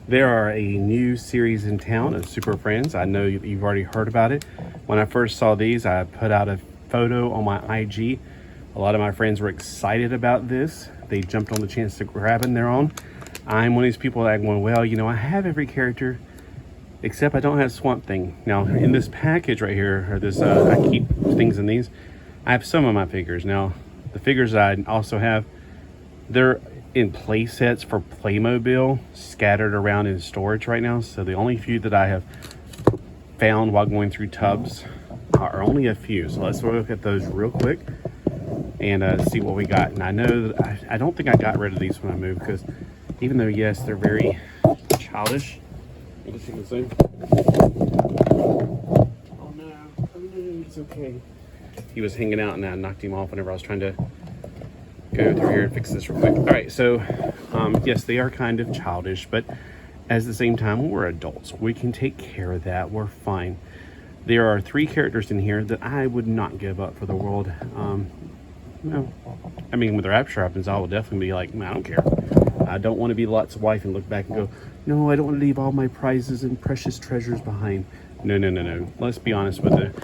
There are a new series in town of Super Friends. I know you've already heard about it. When I first saw these, I put out a photo on my IG. A lot of my friends were excited about this. They jumped on the chance to grab it their own. I'm one of these people that going, well, you know, I have every character except I don't have Swamp Thing. Now, in this package right here, or this, I keep things in these. I have some of my figures. Now, the figures I also have, they're in play sets for Playmobil scattered around in storage right now. So the only few that I have found while going through tubs are only a few. So let's look at those real quick and see what we got. And I know that I don't think I got rid of these when I moved, because even though, yes, they're very childish. As you can see. Oh no, it's okay. He was hanging out and I knocked him off whenever I was trying to go through here and fix this real quick. All right, so yes, they are kind of childish, but at the same time, we're adults. We can take care of that. We're fine. There are 3 characters in here that I would not give up for the world. No, I mean, when the rapture happens, I will definitely be like, I don't care. I don't want to be Lot's wife and look back and go, no, I don't want to leave all my prizes and precious treasures behind. No. Let's be honest with it.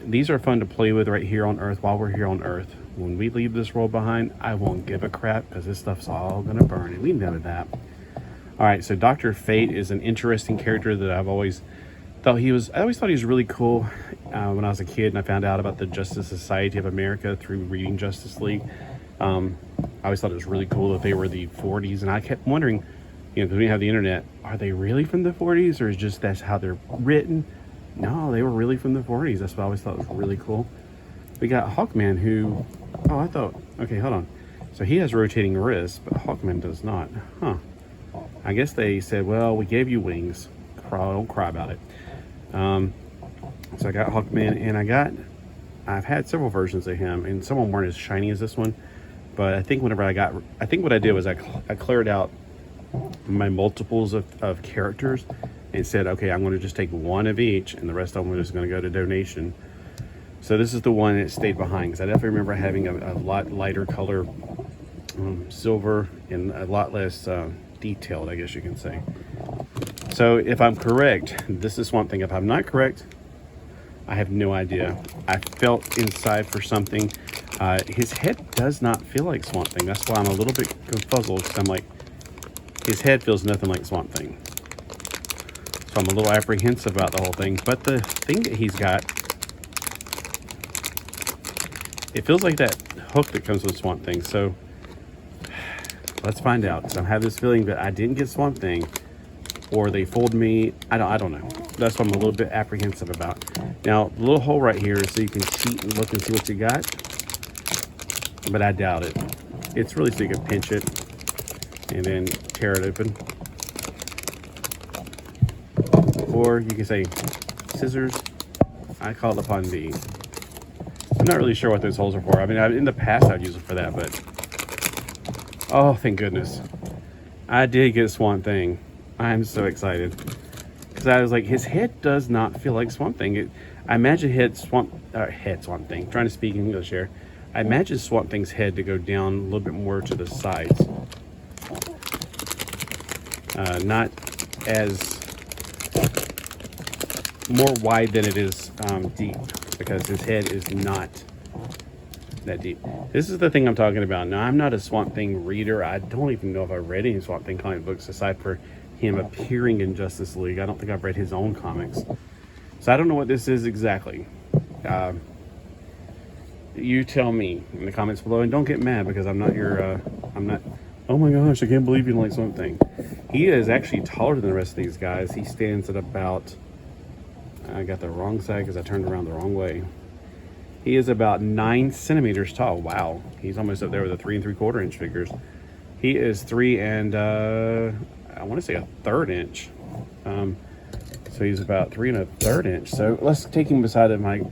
These are fun to play with right here on Earth while we're here on Earth. When we leave this world behind, I won't give a crap, because this stuff's all going to burn, and we know that. All right, so Dr. Fate is an interesting character that I've always thought he was. I always thought he was really cool when I was a kid, and I found out about the Justice Society of America through reading Justice League. I always thought it was really cool that they were the 40s, and I kept wondering, you know, because we have the internet, are they really from the 40s, or is just that's how they're written? No, they were really from the 40s. That's what I always thought was really cool. We got Hawkman, who, okay, hold on. So he has rotating wrists, but Hawkman does not. Huh. I guess they said, well, we gave you wings. Don't cry about it. So I got Hawkman, and I've had several versions of him, and some of them weren't as shiny as this one. But I think what I did was I cleared out my multiples of characters and said, okay, I'm going to just take one of each, and the rest of them are just going to go to donation. So this is the one that stayed behind, because I definitely remember having a lot lighter color silver and a lot less detailed, I guess you can say. So if I'm correct, this is Swamp Thing. If I'm not correct, I have no idea. I felt inside for something. His head does not feel like Swamp Thing. That's why I'm a little bit confuzzled, because I'm like, his head feels nothing like Swamp Thing. So I'm a little apprehensive about the whole thing. But the thing that he's got, it feels like that hook that comes with Swamp Thing. So let's find out. So I have this feeling that I didn't get Swamp Thing, or they fooled me. I don't know. That's what I'm a little bit apprehensive about. Now, the little hole right here is so you can cheat and look and see what you got. But I doubt it. It's really so you can pinch it and then tear it open. Or you can say scissors. I call it upon thee. I'm not really sure what those holes are for. I mean, in the past I'd use them for that, but oh, thank goodness. I did get Swamp Thing. I'm so excited. Because I was like, his head does not feel like Swamp Thing. I imagine Swamp Thing. Trying to speak English here. I imagine Swamp Thing's head to go down a little bit more to the sides. Not as more wide than it is deep, because his head is not that deep. This is the thing I'm talking about. Now, I'm not a Swamp Thing reader. I don't even know if I've read any Swamp Thing comic books aside for him appearing in Justice League. I don't think I've read his own comics. So I don't know what this is exactly. You tell me in the comments below, and don't get mad because I'm not, oh my gosh, I can't believe you like Swamp Thing. He is actually taller than the rest of these guys. He stands at about, I got the wrong side because I turned around the wrong way. He is about 9 centimeters tall. Wow. He's almost up there with the 3 3/4 inch figures. He is 3 and I want to say 1/3 inch. So he's about 3 1/3 inch. So let's take him beside of my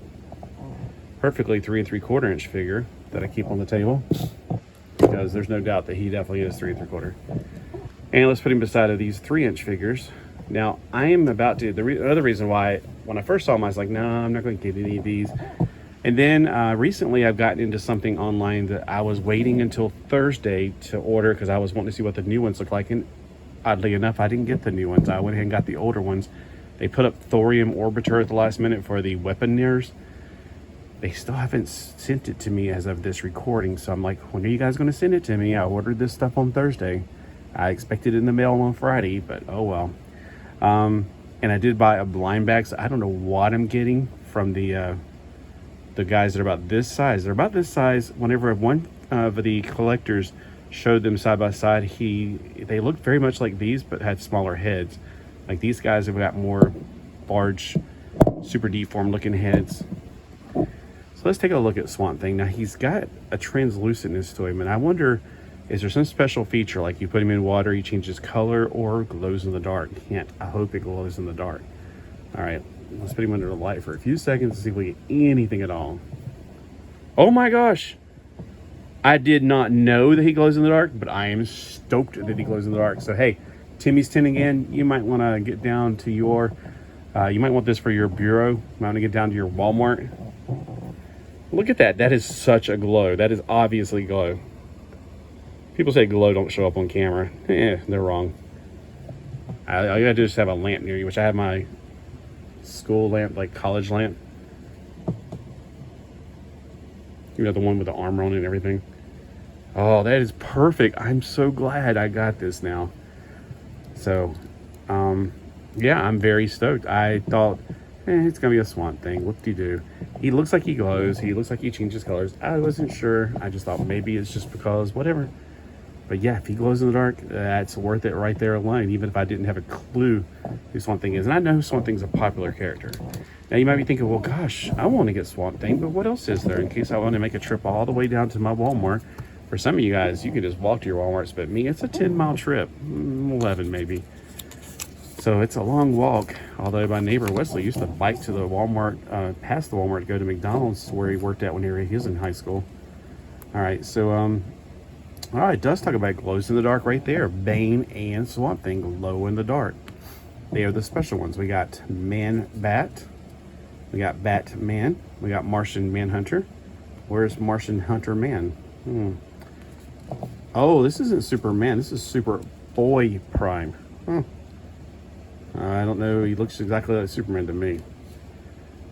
perfectly 3 3/4 inch figure that I keep on the table, because there's no doubt that he definitely is 3 3/4. And let's put him beside of these 3-inch figures. Now, I am about to, another reason why, when I first saw him, I was like, no, I'm not going to get any of these. And then recently I've gotten into something online that I was waiting until Thursday to order, because I was wanting to see what the new ones look like. And oddly enough, I didn't get the new ones. I went ahead and got the older ones. They put up thorium orbiter at the last minute for the weaponeers. They still haven't sent it to me as of this recording. So I'm like, when are you guys going to send it to me? I ordered this stuff on Thursday. I expected it in the mail on Friday, but oh well. And I did buy a blind bag. So I don't know what I'm getting from the guys that are about this size. They're about this size. Whenever one of the collectors showed them side by side, they looked very much like these, but had smaller heads. Like these guys have got more large, super deformed looking heads. So let's take a look at Swamp Thing. Now he's got a translucentness to him, and I wonder, is there some special feature, like you put him in water, he changes color, or glows in the dark? Hint, I hope it glows in the dark. All right, let's put him under the light for a few seconds to see if we get anything at all. Oh my gosh! I did not know that he glows in the dark, but I am stoked that he glows in the dark. So hey, Timmy's 10 again, you might want to get down to your, you might want this for your bureau. You might want to get down to your Walmart. Look at that. That is such a glow. That is obviously glow. People say glow don't show up on camera. They're wrong. All you gotta do is just have a lamp near you, which I have my school lamp, like college lamp. You know, the one with the armor on it and everything. Oh, that is perfect. I'm so glad I got this now. So, yeah, I'm very stoked. I thought, it's gonna be a Swamp Thing. Whoop-de-doo. He looks like he glows. He looks like he changes colors. I wasn't sure. I just thought maybe it's just because whatever. But yeah, if he glows in the dark, that's worth it right there alone, even if I didn't have a clue who Swamp Thing is. And I know Swamp Thing's a popular character. Now you might be thinking, well, gosh, I want to get Swamp Thing, but what else is there in case I want to make a trip all the way down to my Walmart? For some of you guys, you can just walk to your Walmarts, but me, it's a 10-mile trip, 11 maybe. So it's a long walk, although my neighbor Wesley used to bike to the Walmart, past the Walmart to go to McDonald's where he worked at when he was in high school. All right, so, all right, it does talk about glows in the dark right there. Bane and Swamp Thing glow in the dark. They are the special ones. We got Man-Bat, we got Batman, we got Martian Manhunter. Where's Martian Hunter Man? Oh, this isn't Superman, this is Superboy Prime. I don't know, he looks exactly like Superman to me.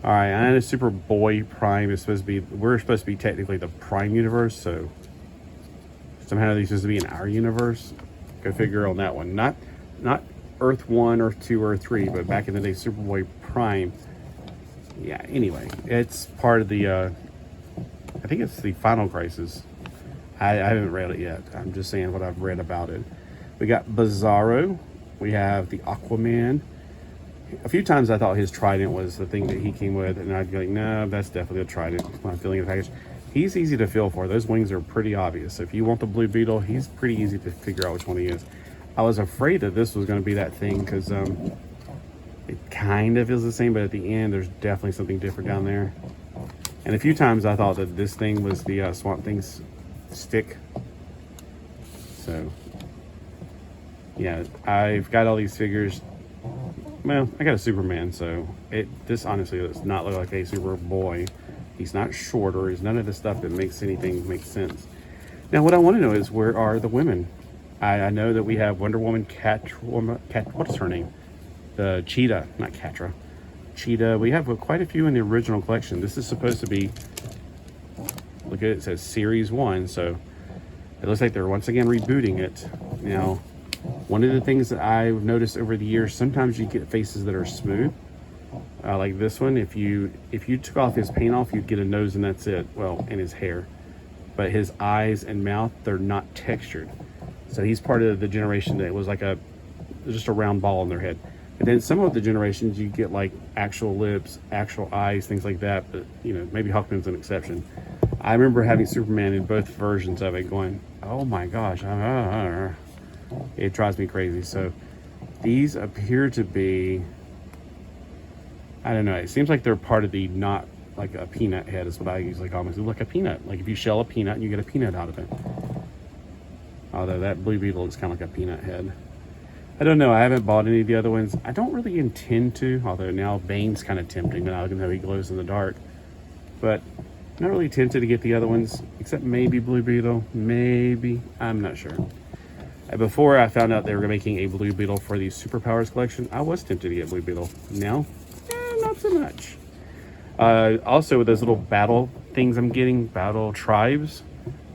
Alright, I know Superboy Prime is supposed to be, we're supposed to be technically the Prime universe, so somehow he's supposed to be in our universe. Go figure on that one. Not Earth 1, Earth 2, Earth 3, but back in the day, Superboy Prime. Yeah, anyway, it's part of the, I think it's the Final Crisis. I haven't read it yet. I'm just saying what I've read about it. We got Bizarro. We have the Aquaman. A few times I thought his trident was the thing that he came with, and I'd be like, no, that's definitely a trident. I'm feeling the package. He's easy to feel for. Those wings are pretty obvious. So if you want the Blue Beetle, he's pretty easy to figure out which one he is. I was afraid that this was going to be that thing because it kind of is the same, but at the end, there's definitely something different down there. And a few times I thought that this thing was the Swamp Thing's stick. So yeah, I've got all these figures. Well, I got a Superman, so this honestly does not look like a Superboy. He's not shorter. He's none of the stuff that makes anything make sense. Now, what I want to know is, where are the women? I know that we have Wonder Woman, what is her name? The Cheetah, not Catra. Cheetah. We have quite a few in the original collection. This is supposed to be, look at it, it says Series 1, so it looks like they're once again rebooting it. Now, one of the things that I've noticed over the years, sometimes you get faces that are smooth. Like this one, if you took off his paint off, you'd get a nose and that's it. Well, and his hair. But his eyes and mouth, they're not textured. So he's part of the generation that was like just a round ball in their head. And then some of the generations, you get like actual lips, actual eyes, things like that. But, you know, maybe Hawkman's an exception. I remember having Superman in both versions of it going, oh my gosh, it drives me crazy. So these appear to be, I don't know, it seems like they're part of the, not like a peanut head is what I usually call them. It's like a peanut. Like if you shell a peanut and you get a peanut out of it. Although that Blue Beetle looks kind of like a peanut head. I don't know. I haven't bought any of the other ones. I don't really intend to, although now Bane's kind of tempting, but I can know he glows in the dark. But not really tempted to get the other ones, except maybe Blue Beetle. Maybe. I'm not sure. Before I found out they were making a Blue Beetle for the Superpowers collection, I was tempted to get Blue Beetle. Now, not so much. Also, with those little battle things I'm getting, battle tribes,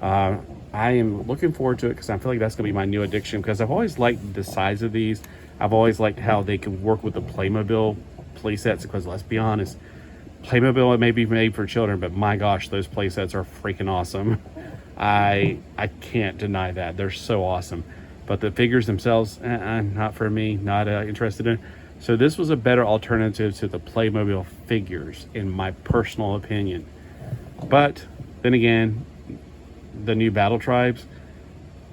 I am looking forward to it because I feel like that's going to be my new addiction, because I've always liked the size of these. I've always liked how they can work with the Playmobil play sets, because let's be honest, Playmobil may be made for children, but my gosh, those play sets are freaking awesome. I can't deny that. They're so awesome. But the figures themselves, not for me, not interested in. So this was a better alternative to the Playmobil figures, in my personal opinion. But then again, the new battle tribes,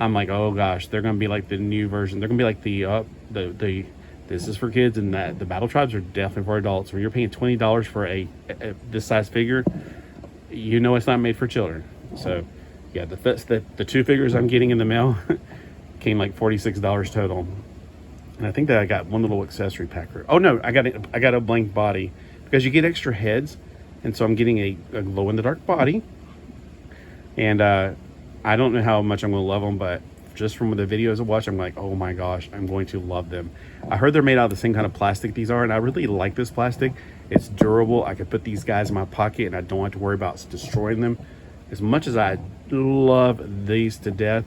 I'm like, oh gosh, they're going to be like the new version. They're going to be like the this is for kids, and that the battle tribes are definitely for adults. When you're paying $20 for a this size figure, you know it's not made for children. So yeah, the two figures I'm getting in the mail came like $46 total. And I think that I got one little accessory packer. Oh no, I got a blank body, because you get extra heads, and so I'm getting a glow in the dark body. And I don't know how much I'm going to love them, but just from the videos I watch, I'm like, oh my gosh, I'm going to love them. I heard they're made out of the same kind of plastic these are, and I really like this plastic. It's durable. I could put these guys in my pocket and I don't have to worry about destroying them. As much as I love these to death,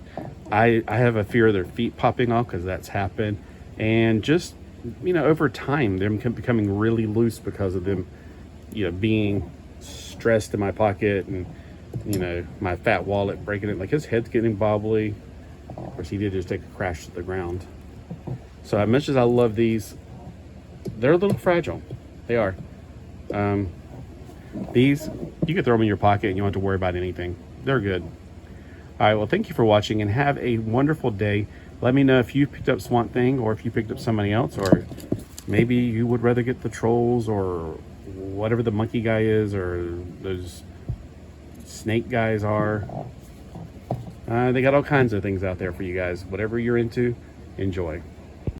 I have a fear of their feet popping off, because that's happened. And just, over time, they're becoming really loose because of them, being stressed in my pocket, and, my fat wallet breaking it. Like, his head's getting bobbly. Of course, he did just take a crash to the ground. So as much as I love these, they're a little fragile. They are. These, you can throw them in your pocket and you don't have to worry about anything. They're good. All right, well, thank you for watching, and have a wonderful day. Let me know if you picked up Swamp Thing, or if you picked up somebody else, or maybe you would rather get the trolls, or whatever the monkey guy is, or those snake guys are. They got all kinds of things out there for you guys. Whatever you're into, enjoy.